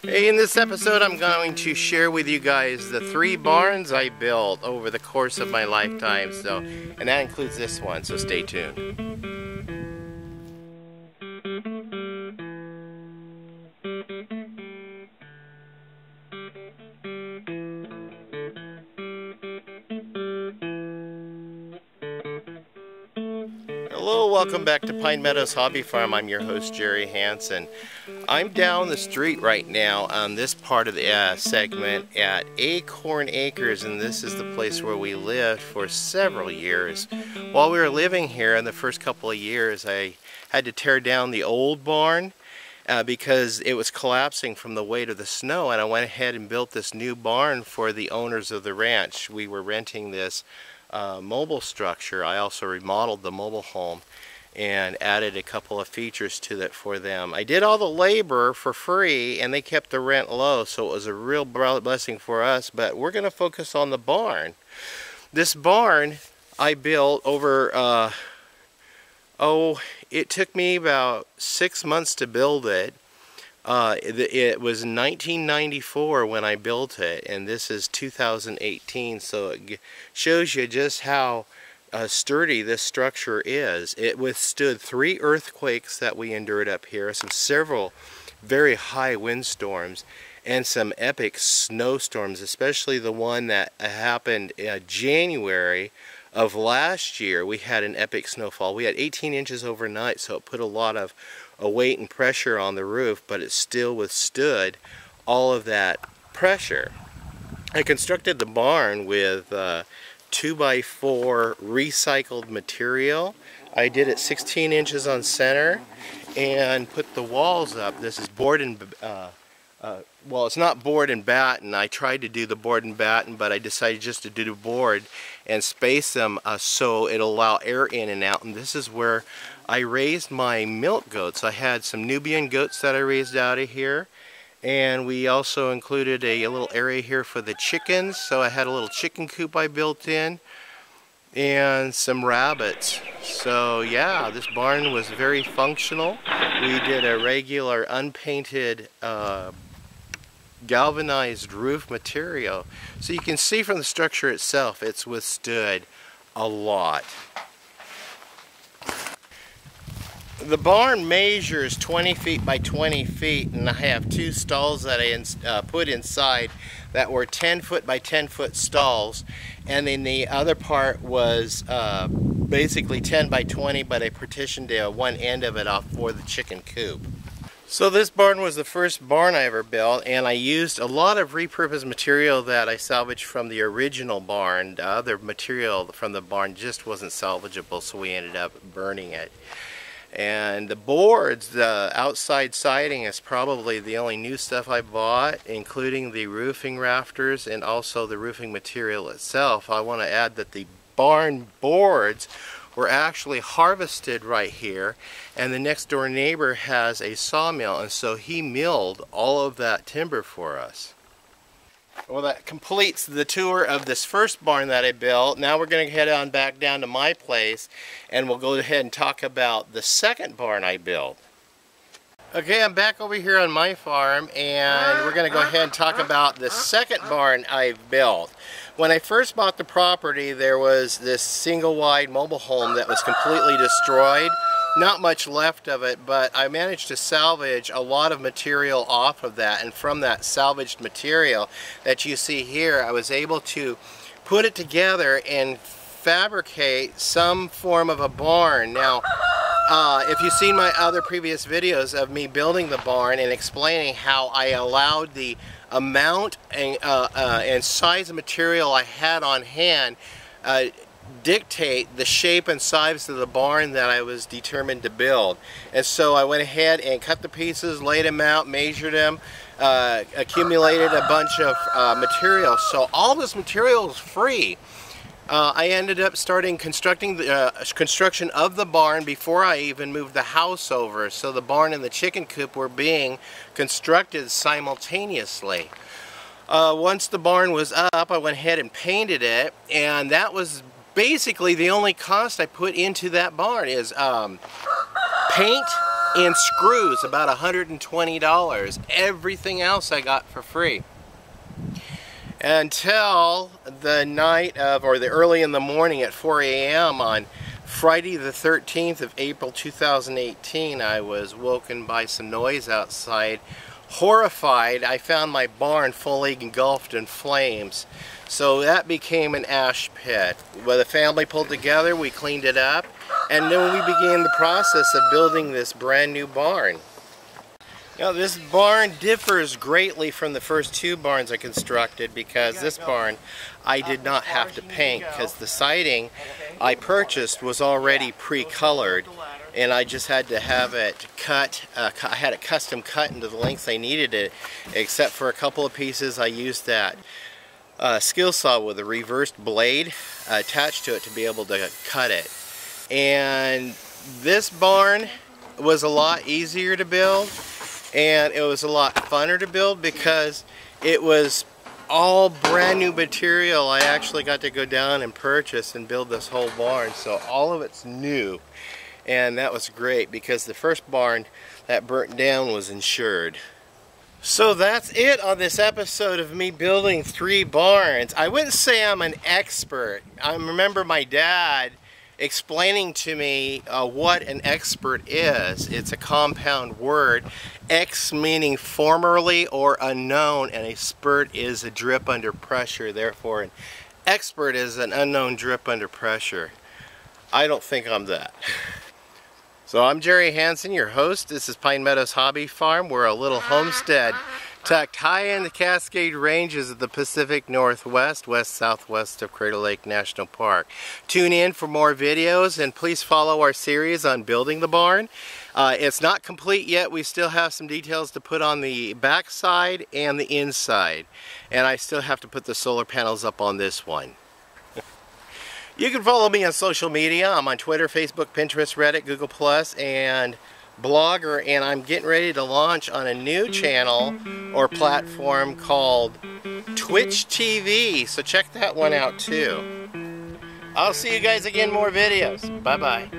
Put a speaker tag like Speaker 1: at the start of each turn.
Speaker 1: Hey, in this episode I'm going to share with you guys the 3 barns I built over the course of my lifetime, and that includes this one, so stay tuned. Hello, welcome back to Pine Meadows Hobby Farm. I'm your host, Jerry Hansen. I'm down the street right now on this part of the segment at Acorn Acres, and this is the place where we lived for several years. While we were living here in the first couple of years, I had to tear down the old barn because it was collapsing from the weight of the snow, and I went ahead and built this new barn for the owners of the ranch. We were renting this mobile structure. I also remodeled the mobile home and added a couple of features to it for them. I did all the labor for free and they kept the rent low, so it was a real blessing for us. But we're going to focus on the barn. This barn I built over it took me about 6 months to build it. It was 1994 when I built it, and this is 2018, so it shows you just how sturdy this structure is. It withstood 3 earthquakes that we endured up here, several very high windstorms, and some epic snowstorms, especially the one that happened in January of last year. We had an epic snowfall. We had 18 inches overnight, so it put a lot of weight and pressure on the roof, but it still withstood all of that pressure. I constructed the barn with 2x4 recycled material. I did it 16 inches on center and put the walls up. This is board and well, it's not board and batten. I tried to do the board and batten, but I decided just to do the board and space them so it'll allow air in and out. And this is where I raised my milk goats. I had some Nubian goats that I raised out of here, and we also included a little area here for the chickens. So I had a little chicken coop I built in and some rabbits. So yeah, this barn was very functional. We did a regular unpainted galvanized roof material, so you can see from the structure itself it's withstood a lot. The barn measures 20 feet by 20 feet, and I have 2 stalls that I put inside that were 10 foot by 10 foot stalls, and then the other part was basically 10 by 20, but I partitioned one end of it off for the chicken coop. So this barn was the first barn I ever built, and I used a lot of repurposed material that I salvaged from the original barn. The other material from the barn just wasn't salvageable, so we ended up burning it. And the boards, the outside siding, is probably the only new stuff I bought, including the roofing rafters and also the roofing material itself. I want to add that the barn boards were actually harvested right here, and the next door neighbor has a sawmill, and so he milled all of that timber for us. Well, that completes the tour of this first barn that I built. Now we're going to head on back down to my place, and we'll go ahead and talk about the second barn I built. Okay, I'm back over here on my farm, and we're going to go ahead and talk about the second barn I've built. When I first bought the property, there was this single-wide mobile home that was completely destroyed. Not much left of it, but I managed to salvage a lot of material off of that, and from that salvaged material that you see here, I was able to put it together and fabricate some form of a barn. Now, if you've seen my other previous videos of me building the barn and explaining how I allowed the amount and size of material I had on hand dictate the shape and size of the barn that I was determined to build. And so I went ahead and cut the pieces, laid them out, measured them, accumulated a bunch of material. So all this material is free. I ended up starting construction of the barn before I even moved the house over. So the barn and the chicken coop were being constructed simultaneously. Once the barn was up, I went ahead and painted it, and that was basically the only cost I put into that barn is paint and screws, about $120. Everything else I got for free. Until the night of, or the early in the morning at 4 a.m. on Friday the 13th of April 2018, I was woken by some noise outside. Horrified, I found my barn fully engulfed in flames. So that became an ash pit. Well, the family pulled together, we cleaned it up, and then we began the process of building this brand new barn. Now, this barn differs greatly from the first two barns I constructed, because this barn I did not have to paint, because the siding I purchased was already pre-colored, and I just had to have it cut. I had it custom cut into the lengths I needed it, except for a couple of pieces I used that skill saw with a reversed blade attached to it to be able to cut it. And this barn was a lot easier to build, and it was a lot funner to build because it was all brand new material. I actually got to go down and purchase and build this whole barn, so all of it's new. And that was great because the first barn that burnt down was insured. So that's it on this episode of me building 3 barns. I wouldn't say I'm an expert. I remember my dad explaining to me what an expert is. It's a compound word. Ex meaning formerly or unknown, and a spurt is a drip under pressure. Therefore, an expert is an unknown drip under pressure. I don't think I'm that. So I'm Jerry Hansen, your host. This is Pine Meadows Hobby Farm. We're a little homestead tucked high in the Cascade Ranges of the Pacific Northwest, west-southwest of Crater Lake National Park. Tune in for more videos, and please follow our series on building the barn. It's not complete yet. We still have some details to put on the back side and the inside. And I still have to put the solar panels up on this one. You can follow me on social media. I'm on Twitter, Facebook, Pinterest, Reddit, Google+, and Blogger, and I'm getting ready to launch on a new channel or platform called Twitch TV, so check that one out too. I'll see you guys again, more videos. Bye-bye.